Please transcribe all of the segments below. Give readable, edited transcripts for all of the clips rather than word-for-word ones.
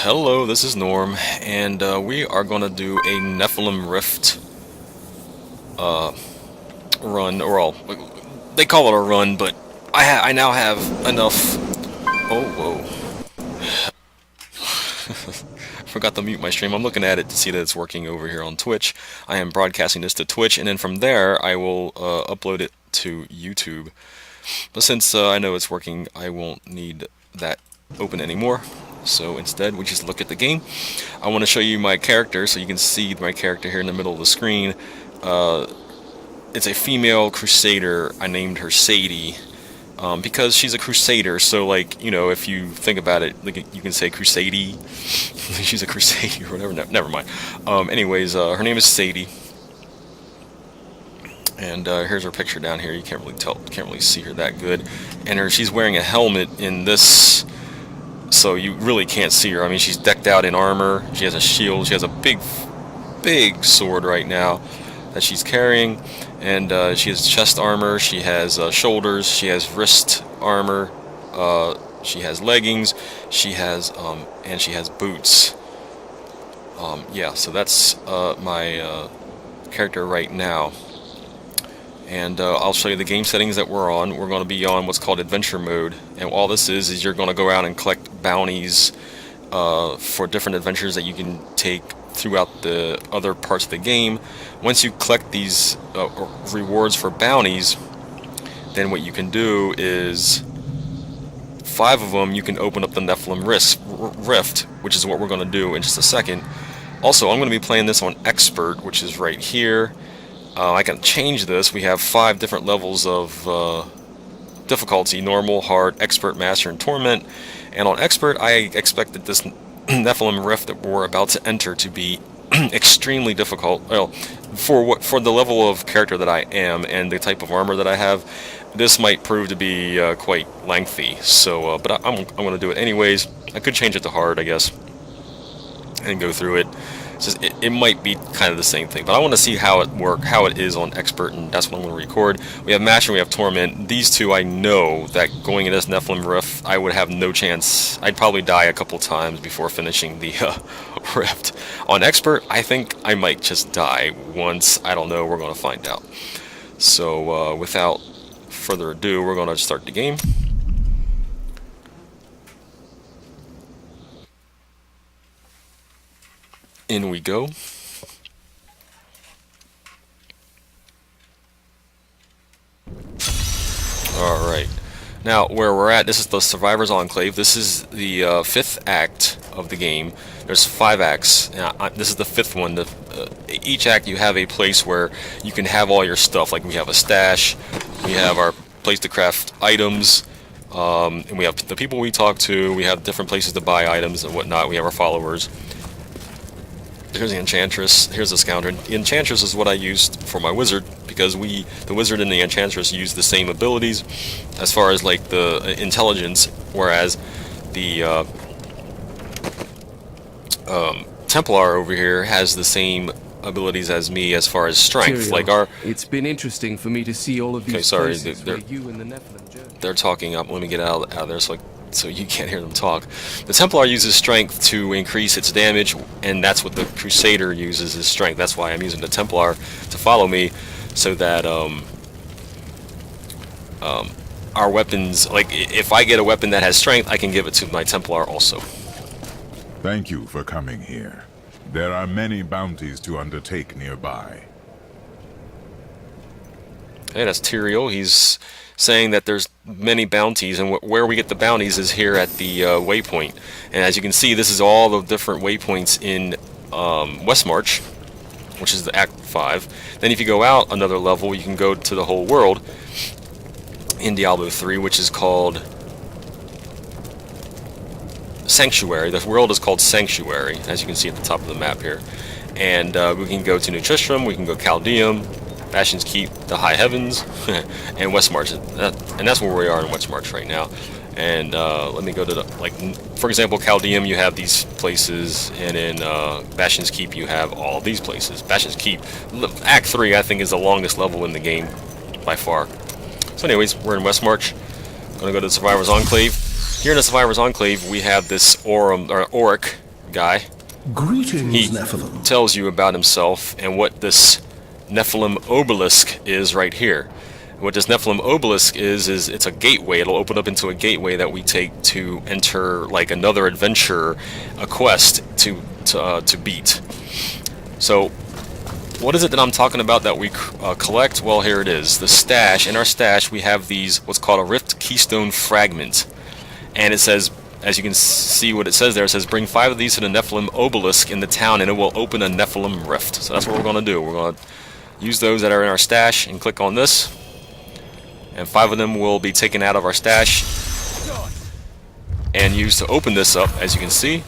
Hello, this is Norm, and we are going to do a Nephalem Rift run, or they call it a run, but I now have enough. Oh, whoa! Forgot to mute my stream. I'm looking at it to see that it's working over here on Twitch. I am broadcasting this to Twitch, and then from there I will upload it to YouTube. But since I know it's working, I won't need that open anymore. So instead, we just look at the game. I want to show you my character, so you can see my character here in the middle of the screen. It's a female Crusader. I named her Sadie because she's a Crusader. So, like, you know, if you think about it, like, you can say Crusadey. She's a Crusader or whatever. No, never mind. Anyways, her name is Sadie. And here's her picture down here. You can't really see her that good. And she's wearing a helmet in this, so you really can't see her. I mean, she's decked out in armor. She has a shield. She has a big sword right now that she's carrying, and she has chest armor. She has shoulders. She has wrist armor. She has leggings. She has and she has boots. Yeah, so that's my character right now. And I'll show you the game settings that we're on. We're going to be on what's called adventure mode, and all this is you're going to go out and collect bounties for different adventures that you can take throughout the other parts of the game. Once you collect these rewards for bounties, then what you can do is 5 of them you can open up the Nephalem Rift, which is what we're going to do in just a second. Also, I'm going to be playing this on Expert, which is right here. I can change this. We have 5 different levels of difficulty: normal, hard, expert, master, and torment. And on expert, I expected this Nephalem Rift that we're about to enter to be extremely difficult. Well, for the level of character that I am and the type of armor that I have, this might prove to be quite lengthy. So, but I'm going to do it anyways. I could change it to hard, I guess, and go through it. It might be kind of the same thing, but I want to see how it is on expert, and that's what I'm going to record. We have master, we have torment. These two, I know that going in this Nephalem Rift, I would have no chance. I'd probably die a couple times before finishing the Rift. On expert, I think I might just die once. I don't know. We're going to find out. So without further ado, we're going to start the game. In we go. Alright. Now, where we're at, this is the Survivor's Enclave. This is the 5th act of the game. There's 5 acts. This is the 5th one. Each act you have a place where you can have all your stuff. Like, we have a stash, we have our place to craft items, and we have the people we talk to, we have different places to buy items and whatnot, we have our followers. Here's the Enchantress, here's the Scoundrel. The Enchantress is what I used for my Wizard, because the Wizard and the Enchantress use the same abilities as far as like the intelligence, whereas the Templar over here has the same abilities as me as far as strength. Tyrion, like it's been interesting for me to see all of these places where you and the Nephalem journey. They're talking up. Let me get out of there so you can't hear them talk. The Templar uses strength to increase its damage, and that's what the Crusader uses, is strength. That's why I'm using the Templar to follow me, so that our weapons, like if I get a weapon that has strength, I can give it to my Templar also. Thank you for coming here. There are many bounties to undertake nearby. Hey, that's Tyrion. He's saying that there's many bounties, and where we get the bounties is here at the waypoint. And as you can see, this is all the different waypoints in Westmarch, which is the Act 5. Then if you go out another level, you can go to the whole world in Diablo 3, which is called Sanctuary. The world is called Sanctuary, as you can see at the top of the map here. And we can go to New Tristram, we can go Caldeum, Bastion's Keep, the High Heavens, and Westmarch. And that's where we are in Westmarch right now. And let me go to for example, Caldeum, you have these places, and in Bastion's Keep, you have all these places. Bastion's Keep, Act 3, I think, is the longest level in the game by far. So anyways, we're in Westmarch. I'm going to go to the Survivor's Enclave. Here in the Survivor's Enclave, we have this Auric, guy. Greetings, He Nephalem. tells you about himself and what this Nephalem obelisk is right here. What this Nephalem obelisk is it's a gateway. It'll open up into a gateway that we take to enter like another adventure, a quest to beat. So, what is it that I'm talking about that we collect? Well, here it is. The stash. In our stash, we have these what's called a Rift Keystone Fragment, and it says, as you can see what it says there, it says bring 5 of these to the Nephalem obelisk in the town, and it will open a Nephalem rift. So that's what we're going to do. We're going to use those that are in our stash and click on this. And 5 of them will be taken out of our stash and used to open this up, as you can see.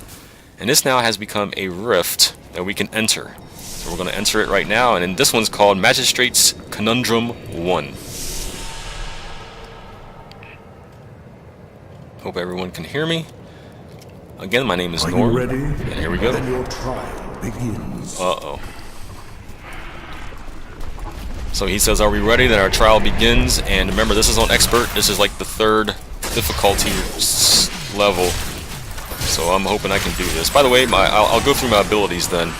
And this now has become a rift that we can enter. So we're going to enter it right now, and then this one's called Magistrate's Conundrum 1. Hope everyone can hear me. Again, my name is Norm. Are you ready? And here we go. Then your trial begins. Uh-oh. So he says, are we ready? Then our trial begins. And remember, this is on expert. This is like the 3rd difficulty level. So I'm hoping I can do this. By the way, I'll go through my abilities then.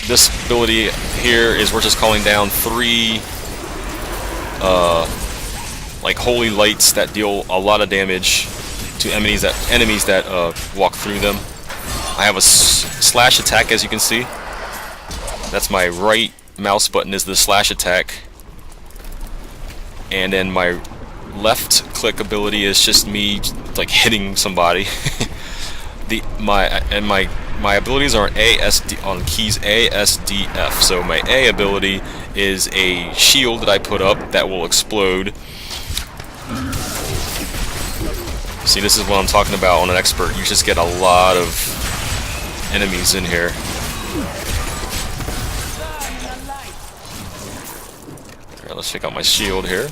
This ability here is we're just calling down 3 like holy lights that deal a lot of damage to enemies that walk through them. I have a slash attack, as you can see. That's my right mouse button is the slash attack, and then my left click ability is just me like hitting somebody. My abilities are on keys A, S, D, F. So my A ability is a shield that I put up that will explode. See, this is what I'm talking about on an expert. You just get a lot of enemies in here. Alright, let's check out my shield here.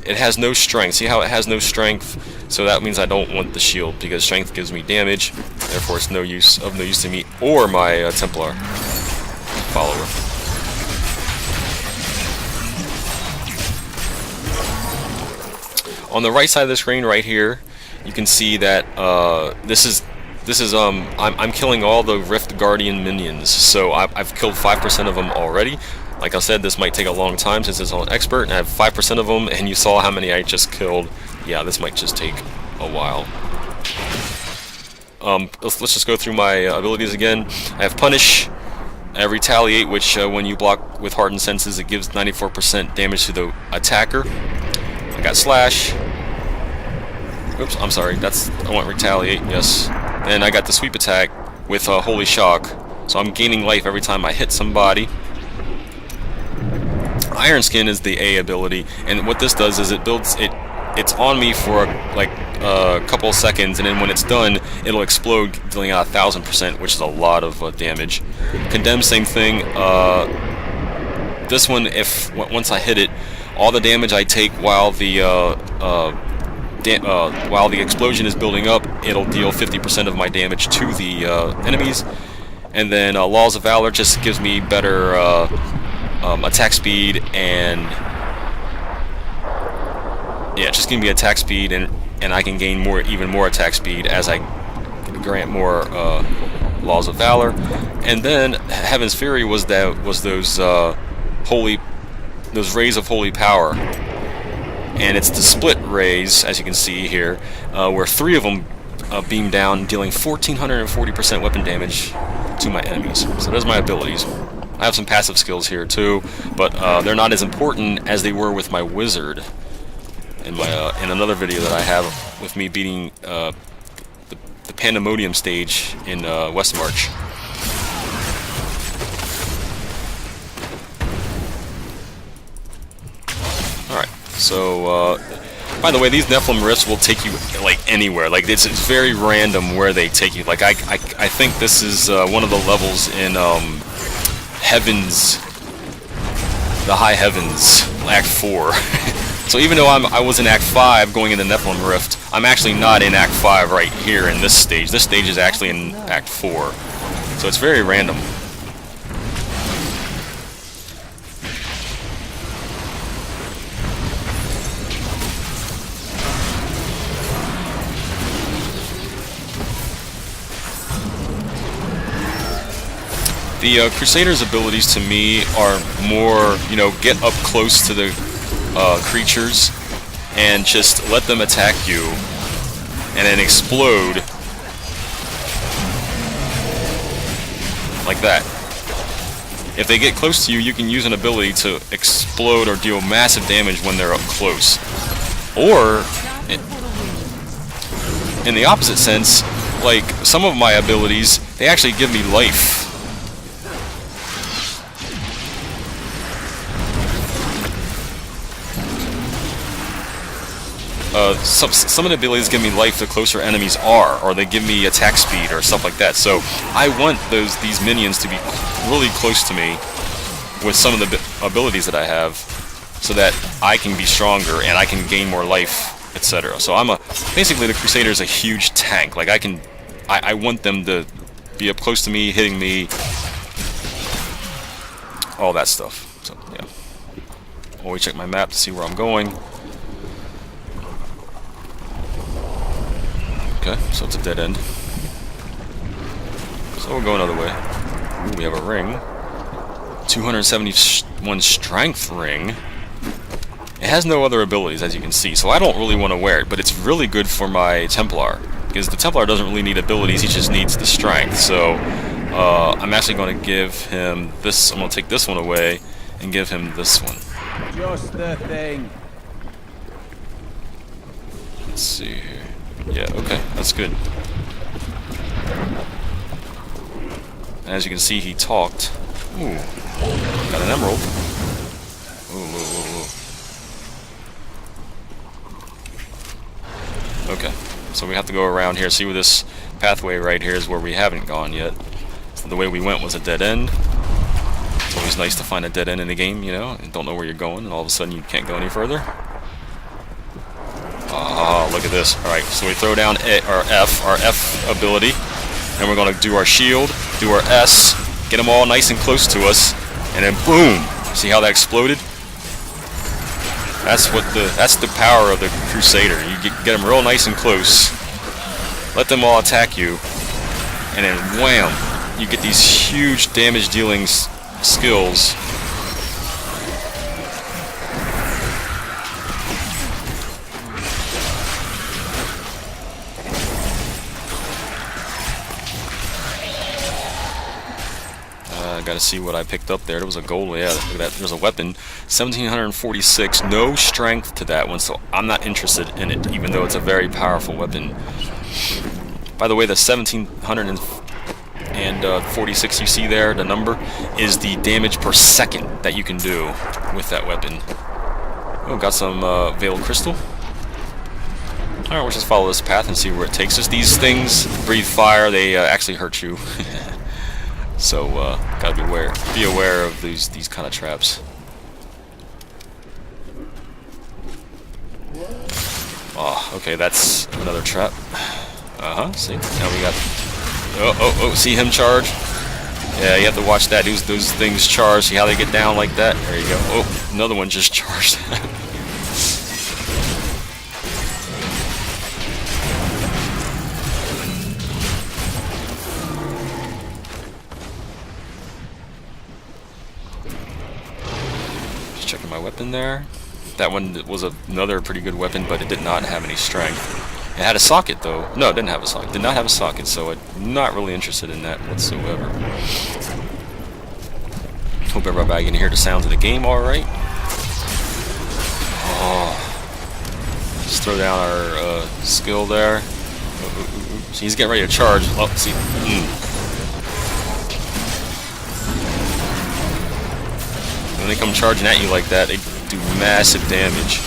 It has no strength. See how it has no strength? So that means I don't want the shield because strength gives me damage. Therefore, it's no use to me or my Templar follower. On the right side of the screen, right here, you can see that I'm killing all the Rift Guardian minions. So I've killed 5% of them already. Like I said, this might take a long time since it's on expert, and I have 5% of them, and you saw how many I just killed. Yeah, this might just take a while. Let's just go through my abilities again. I have Punish, I have Retaliate, which when you block with Hardened Senses, it gives 94% damage to the attacker. I got Slash. Oops, I'm sorry. I want Retaliate. Yes. Then I got the Sweep attack with Holy Shock. So I'm gaining life every time I hit somebody. Iron Skin is the A ability, and what this does is it builds it. It's on me for like a couple of seconds, and then when it's done, it'll explode, dealing out 1000%, which is a lot of damage. Condemn, same thing. This one, once I hit it, all the damage I take while the explosion is building up, it'll deal 50% of my damage to the enemies. And then Laws of Valor just gives me better attack speed, and yeah, just give me attack speed, and I can gain even more attack speed as I grant more Laws of Valor. And then Heaven's Fury was those rays of holy power, and it's the split rays, as you can see here, where 3 of them beam down, dealing 1440% weapon damage to my enemies. So those are my abilities. I have some passive skills here too, but they're not as important as they were with my wizard in another video that I have with me beating the Pandemonium stage in Westmarch. Alright, so by the way, these Nephalem rifts will take you like anywhere. Like it's very random where they take you. Like I think this is one of the levels in Heavens, the High Heavens, Act 4. So even though I was in Act 5 going into Nephalem Rift, I'm actually not in Act 5 right here in this stage. This stage is actually in Act 4. So it's very random. The Crusader's abilities to me are more, you know, get up close to the creatures and just let them attack you and then explode like that. If they get close to you, you can use an ability to explode or deal massive damage when they're up close. Or, in the opposite sense, like some of my abilities, they actually give me life. Some of the abilities give me life the closer enemies are, or they give me attack speed or stuff like that. So I want these minions to be really close to me with some of the abilities that I have, so that I can be stronger and I can gain more life, etc. So basically the Crusader is a huge tank. Like I want them to be up close to me, hitting me, all that stuff. So yeah, always check my map to see where I'm going. Okay, so it's a dead end. So we'll go another way. Ooh, we have a ring. 271 strength ring. It has no other abilities, as you can see, so I don't really want to wear it, but it's really good for my Templar, because the Templar doesn't really need abilities, he just needs the strength. So I'm actually going to give him this. I'm going to take this one away and give him this one. Just the thing. Let's see here. Yeah, okay, that's good. As you can see, he talked. Ooh, got an emerald. Ooh. Okay, so we have to go around here. See where this pathway right here is where we haven't gone yet. So the way we went was a dead end. It's always nice to find a dead end in the game, you know, and don't know where you're going, and all of a sudden you can't go any further. Ah, look at this. Alright, so we throw down our F ability, and we're going to do our shield, do our S, get them all nice and close to us, and then boom! See how that exploded? That's the power of the Crusader. You get them real nice and close, let them all attack you, and then wham! You get these huge damage dealing skills. Gotta see what I picked up there. There was a gold. Yeah, look at that. There's a weapon. 1746. No strength to that one, so I'm not interested in it, even though it's a very powerful weapon. By the way, the 1746 you see there, the number, is the damage per second that you can do with that weapon. Oh, got some Veiled Crystal. Alright, we'll just follow this path and see where it takes us. These things breathe fire. They actually hurt you. So, gotta be aware of these kind of traps. Oh, okay, that's another trap. See? Now we got... Oh, see him charge? Yeah, you have to watch that. Those things charge. See how they get down like that? There you go. Oh, another one just charged. Checking my weapon there. That one was another pretty good weapon, but it did not have any strength. It had a socket though. No, it didn't have a socket. Did not have a socket, so I'm not really interested in that whatsoever. Hope everybody can hear the sounds of the game alright. Oh. Just throw down our skill there. So he's getting ready to charge. Oh, see. When they come charging at you like that, they do massive damage.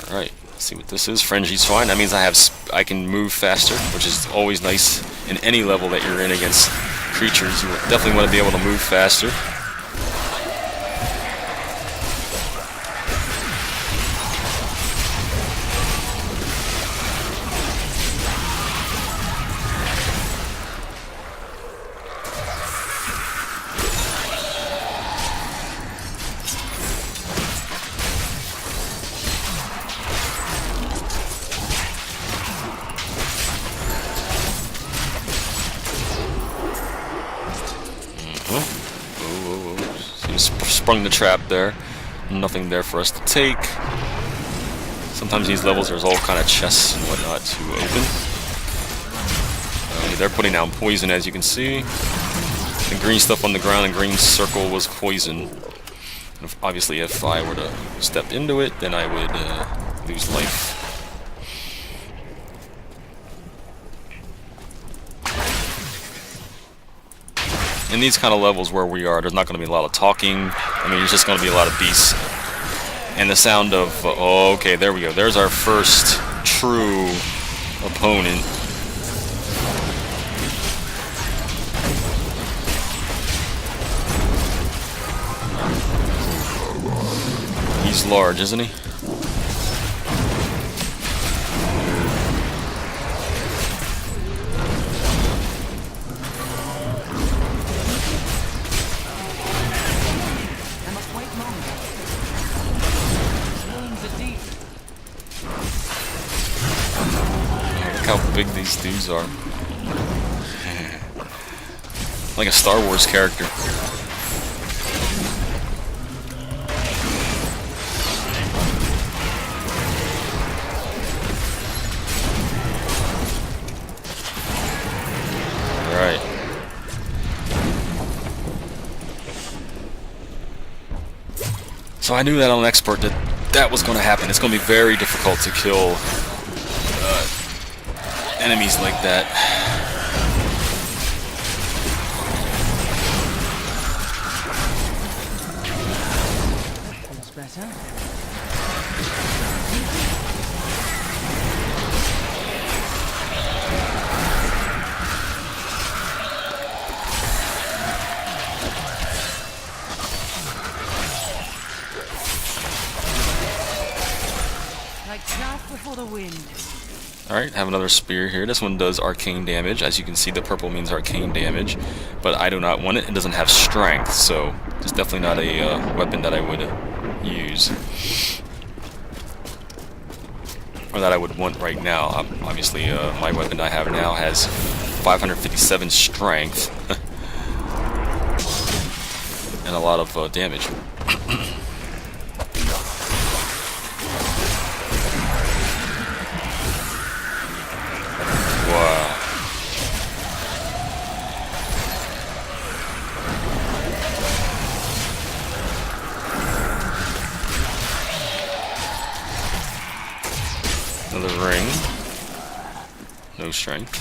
Alright, let's see what this is. Frenzy's fine. That means I can move faster, which is always nice in any level that you're in against creatures. You definitely want to be able to move faster. sprung the trap there. Nothing there for us to take. Sometimes these levels there's all kind of chests and whatnot to open. They're putting down poison, as you can see. The green stuff on the ground and green circle was poison. Obviously, if I were to step into it, then I would lose life. In these kind of levels where we are, there's not going to be a lot of talking. I mean, there's just going to be a lot of beasts. And the sound of... oh, okay, there we go. There's our first true opponent. He's large, isn't he? Look how big these dudes are. Like a Star Wars character. Alright. So I knew that on expert that was going to happen. It's going to be very difficult to kill enemies like that. Feels better. Like chaff before the wind. Alright, have another spear here. This one does arcane damage. As you can see, the purple means arcane damage. But I do not want it. It doesn't have strength, so it's definitely not a weapon that I would use. Or that I would want right now. Obviously, my weapon I have now has 557 strength. And a lot of damage. Wow. Another ring. No strength.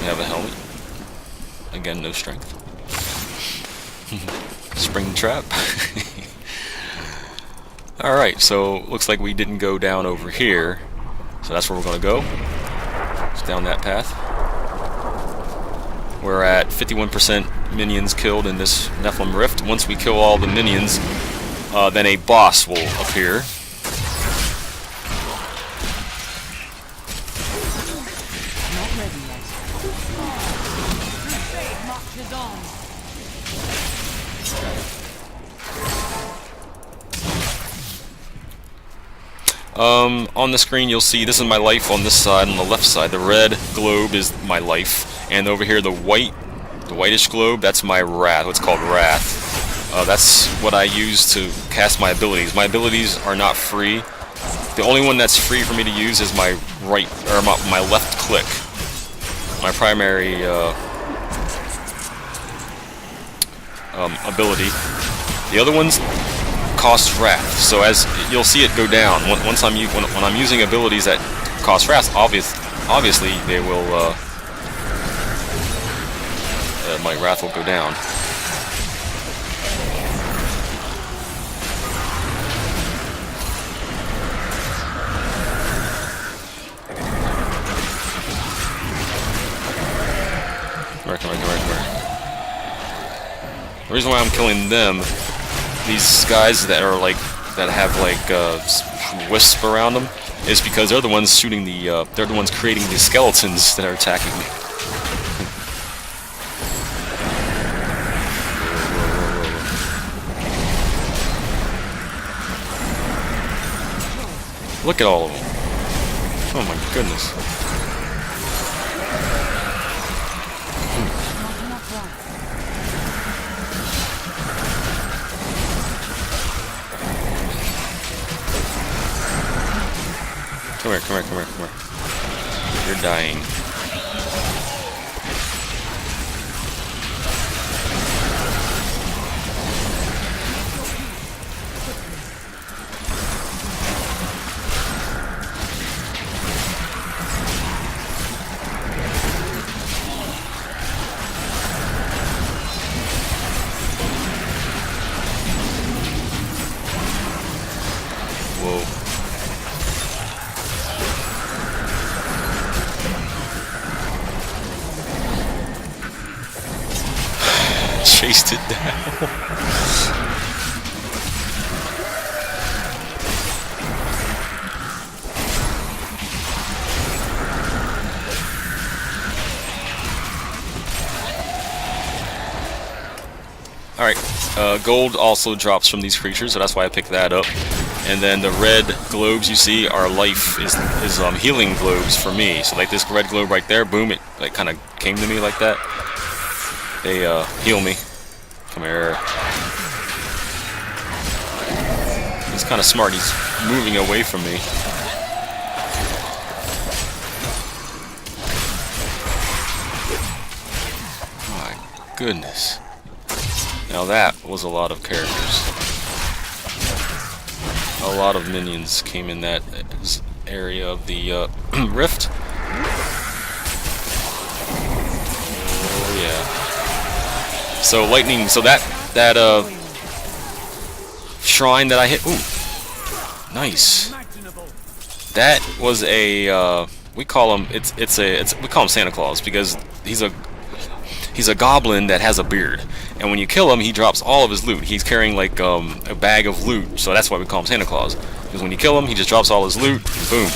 We have a helmet. Again, no strength. Spring trap. Alright, so looks like we didn't go down over here. So that's where we're going to go. It's down that path. We're at 51% minions killed in this Nephalem Rift. Once we kill all the minions, then a boss will appear. Not ready yet. Crusade marches on. On the screen you'll see this is my life on this side. On the left side, the red globe is my life, and over here the whitish globe, that's my wrath. What's called wrath. That's what I use to cast my abilities. My abilities are not free. The only one that's free for me to use is my right or my left click. My primary ability. The other ones cost wrath, so as you'll see it go down once when I'm using abilities that cost wrath. Obviously, they will. My wrath will go down. Where? The reason why I'm killing them. These guys that are that have wisp around them is because they're the ones shooting they're the ones creating the skeletons that are attacking me. Look at all of them. Oh my goodness. Not enough Come here, come here, come here, come here. You're dying. Whoa. Chased it down. Alright, gold also drops from these creatures, so that's why I picked that up. And then the red globes you see are life, is healing globes for me. So like this red globe right there, boom, it like kind of came to me like that. They heal me. Come here. He's kind of smart, he's moving away from me. My goodness. Now that was a lot of characters. A lot of minions came in that area of the rift. Oh yeah. So lightning. So that shrine that I hit. Ooh, nice. That was a we call him. We call him Santa Claus because he's a goblin that has a beard. And when you kill him, he drops all of his loot. He's carrying like a bag of loot, so that's why we call him Santa Claus. Because when you kill him, he just drops all his loot, and boom.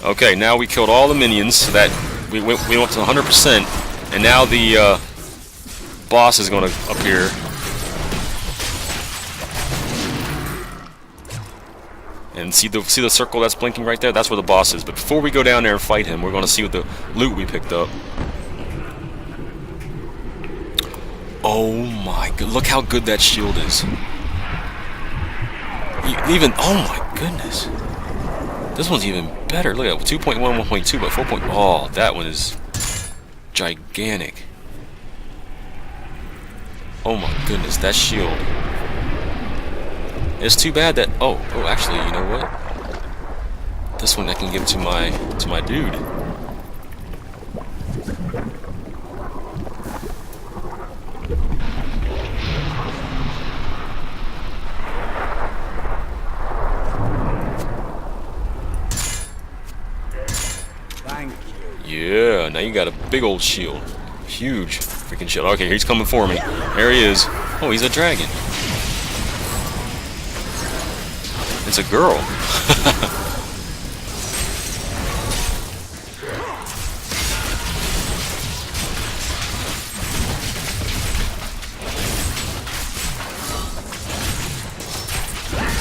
Okay, now we killed all the minions, so that we went to 100%, and now the boss is going to appear. And see the circle that's blinking right there? That's where the boss is. But before we go down there and fight him, we're going to see what the loot we picked up. Oh my god! Look how good that shield is. Even oh my goodness. This one's even better. Look at 2.1, 1.2, but 4. Oh, that one is gigantic. Oh my goodness, that shield. It's too bad that actually, you know what? This one I can give to my dude. Yeah, now you got a big old shield. Huge freaking shield. Okay, he's coming for me. There he is. Oh, he's a dragon. It's a girl.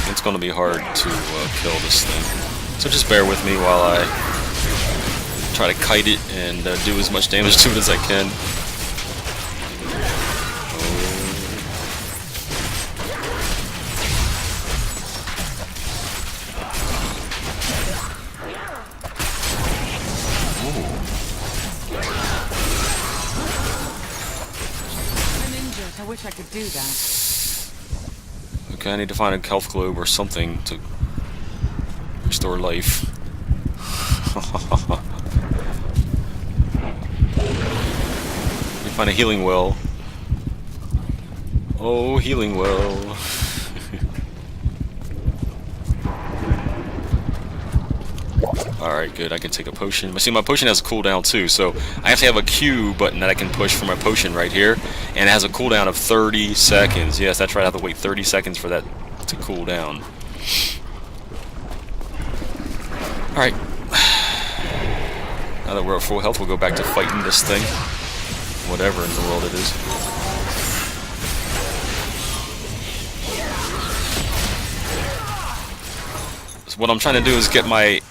It's going to be hard to kill this thing. So just bear with me while I try to kite it and do as much damage to it as I can. I'm injured. I wish I could do that. Okay, I need to find a health globe or something to restore life. Find a healing well. Oh, healing well. Alright, good. I can take a potion. But see, my potion has a cooldown too, so I have to have a Q button that I can push for my potion right here. And it has a cooldown of 30 seconds. Yes, that's right. I have to wait 30 seconds for that to cool down. Alright. Now that we're at full health, we'll go back to fighting this thing. whatever in the world it is. So what I'm trying to do is get my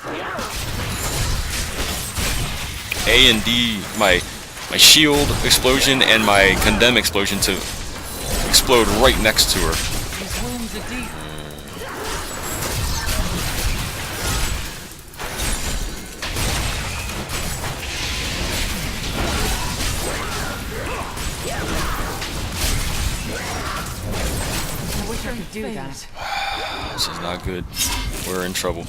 A and D, my shield explosion and my condemn explosion to explode right next to her. These wounds are deep. I wish I could do that. This is not good. We're in trouble.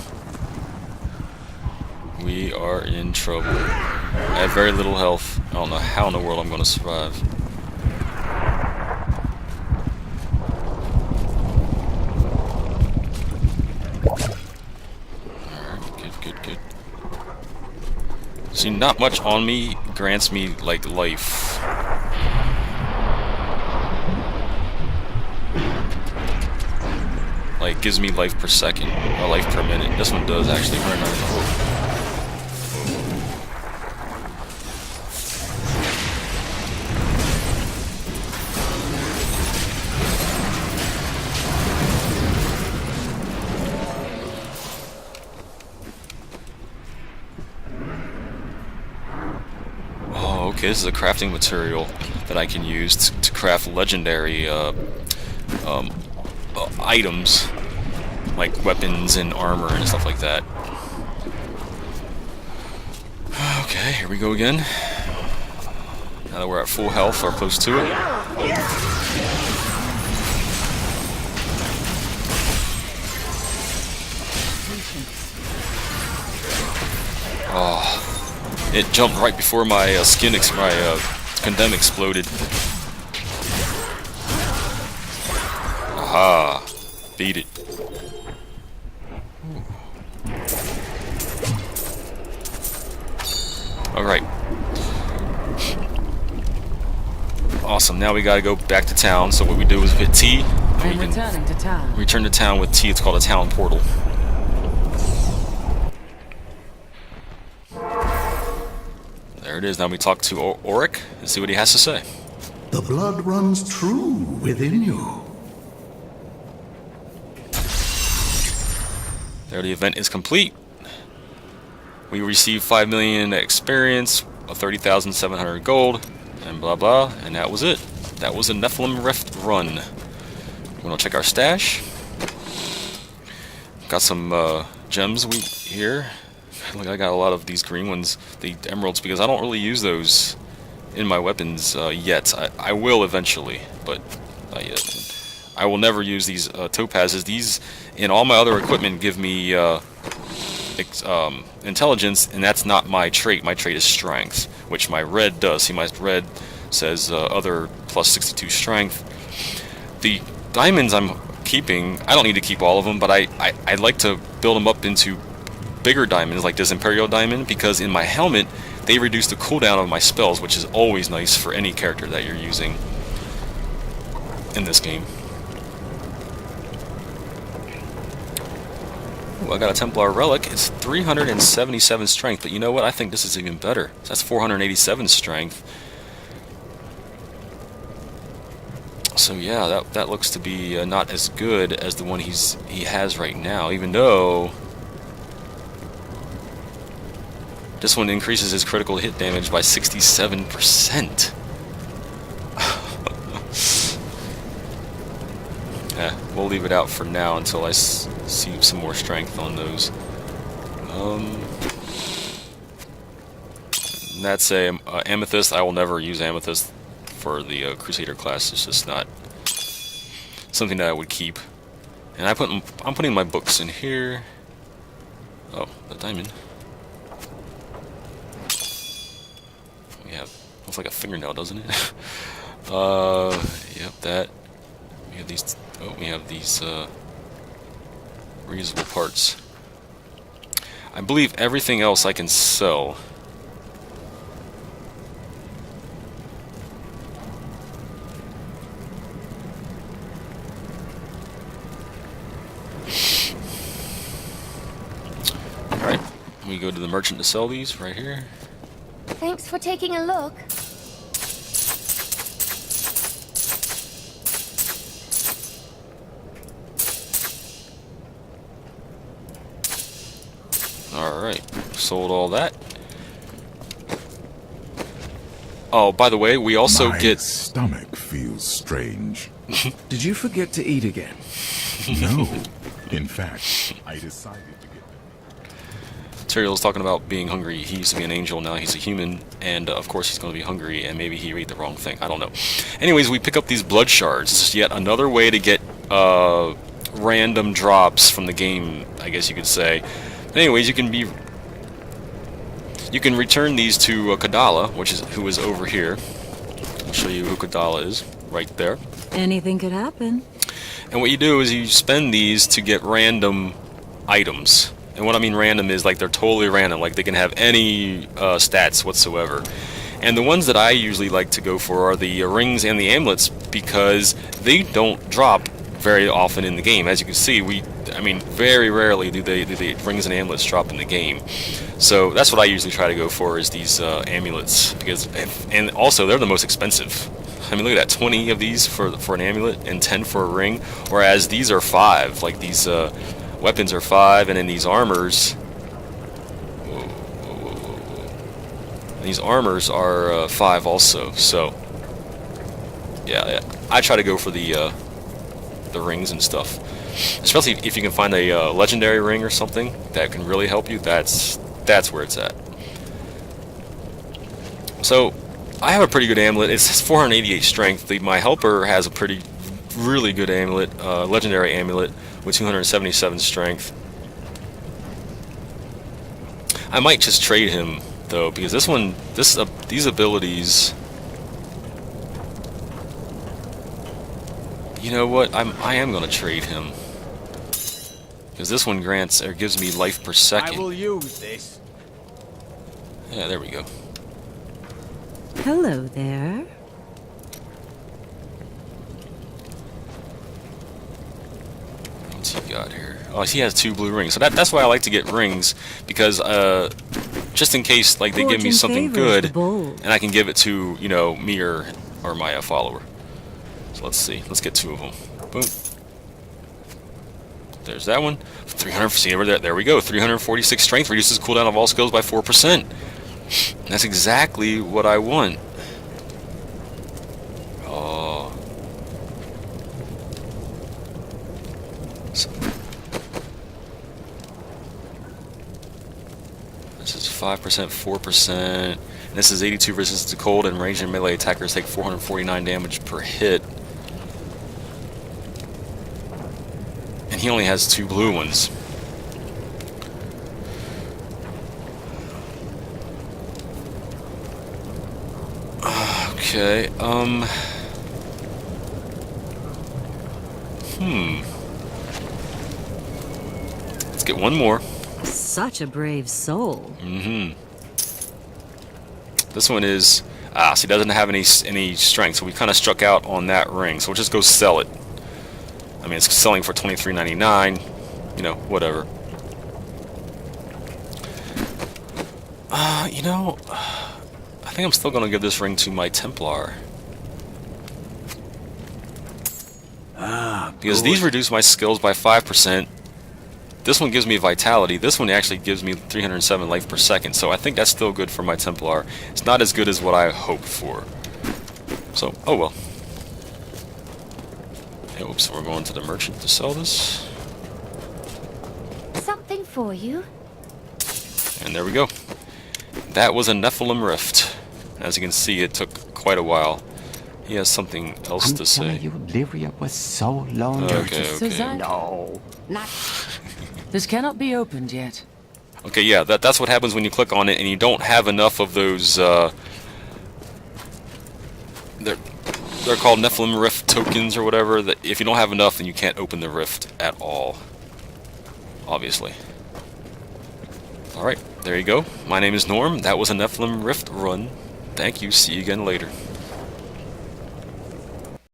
We are in trouble. I have very little health. I don't know how in the world I'm going to survive. Alright, good. See, not much on me grants me, like, life. Like, gives me life per second, or life per minute. This one does, actually. Very nice. Okay, this is a crafting material that I can use to craft legendary items, like weapons and armor and stuff like that. Okay, here we go again. Now that we're at full health or close to it. Oh. It jumped right before my condemn exploded. Aha! Beat it. Alright. Awesome, now we gotta go back to town, so what we do is hit T. I'm returning to town. Return to town with T, it's called a town portal. There it is. Now we talk to Auric and see what he has to say. The blood runs true within you. There, the event is complete. We received 5 million experience, 30,700 gold, and blah blah, and that was it. That was a Nephalem Rift run. We're gonna check our stash. Got some gems here. Look, I got a lot of these green ones, the emeralds, because I don't really use those in my weapons yet. I will eventually, but not yet. I will never use these topazes. These, in all my other equipment, give me intelligence, and that's not my trait. My trait is strength, which my red does. See, my red says other plus 62 strength. The diamonds I'm keeping, I don't need to keep all of them, but I'd like to build them up into bigger diamonds like this Imperial diamond, because in my helmet they reduce the cooldown of my spells, which is always nice for any character that you're using in this game. Ooh, I got a Templar relic. It's 377 strength, but you know what? I think this is even better. That's 487 strength. So yeah, that looks to be not as good as the one he has right now, even though this one increases his critical hit damage by 67%. Yeah, we'll leave it out for now until I see some more strength on those. That's a amethyst. I will never use amethyst for the Crusader class. It's just not something that I would keep. And I'm putting my books in here. Oh, the diamond. Looks like a fingernail, doesn't it? Yep, that. We have these. Oh, we have these reusable parts. I believe everything else I can sell. All right, we go to the merchant to sell these right here. Thanks for taking a look. Alright, sold all that. Oh, by the way, we also My get... stomach feels strange. Did you forget to eat again? No. In fact, I decided to get... Tyrael's talking about being hungry. He used to be an angel, now he's a human, and of course he's going to be hungry, and maybe he ate the wrong thing. I don't know. Anyways, we pick up these blood shards. This is yet another way to get random drops from the game, I guess you could say. Anyways, you can return these to Kadala, who is over here. I'll show you who Kadala is, right there. Anything could happen. And what you do is you spend these to get random items. And what I mean random is like they're totally random, like they can have any stats whatsoever. And the ones that I usually like to go for are the rings and the amulets because they don't drop very often in the game. As you can see, very rarely do the rings and amulets drop in the game. So that's what I usually try to go for is these amulets and also they're the most expensive. I mean, look at that, 20 of these for an amulet and 10 for a ring, whereas these are 5. Like these weapons are 5, and then these armors. These armors are 5 also. So yeah, I try to go for the rings and stuff, especially if you can find a legendary ring or something that can really help you. That's where it's at. So I have a pretty good amulet. It's 488 strength. My helper has a really good amulet, legendary amulet with 277 strength. I might just trade him though, because these abilities. You know what? I am gonna trade him because this one gives me life per second. I will use this. Yeah, there we go. Hello there. What's he got here? Oh, he has 2 blue rings. So that's why I like to get rings, because just in case like they give me something good, and I can give it to me or my follower. So let's see. Let's get 2 of them. Boom. There's that one. 300. See over there. There we go. 346 strength reduces cooldown of all skills by 4%. That's exactly what I want. Oh. This is 5%, 4%. This is 82 resistance to cold, and ranged and melee attackers take 449 damage per hit. And he only has 2 blue ones. Okay, Let's get one more. Such a brave soul. This one is... so he doesn't have any strength, so we kind of struck out on that ring. So we'll just go sell it. I mean, it's selling for $23.99. Whatever. I think I'm still going to give this ring to my Templar. Because these reduce my skills by 5%. This one gives me vitality. This one actually gives me 307 life per second. So I think that's still good for my Templar. It's not as good as what I hoped for. So, oh well. Oops, we're going to the merchant to sell this. Something for you. And there we go. That was a Nephalem rift. As you can see, it took quite a while. He has something else to say. You, Lyria was so lonely. Okay. No, not. This cannot be opened yet. Okay, yeah, that's what happens when you click on it and you don't have enough of those. They're called Nephalem Rift tokens or whatever. That if you don't have enough, then you can't open the rift at all. Obviously. Alright, there you go. My name is Norm. That was a Nephalem Rift run. Thank you. See you again later.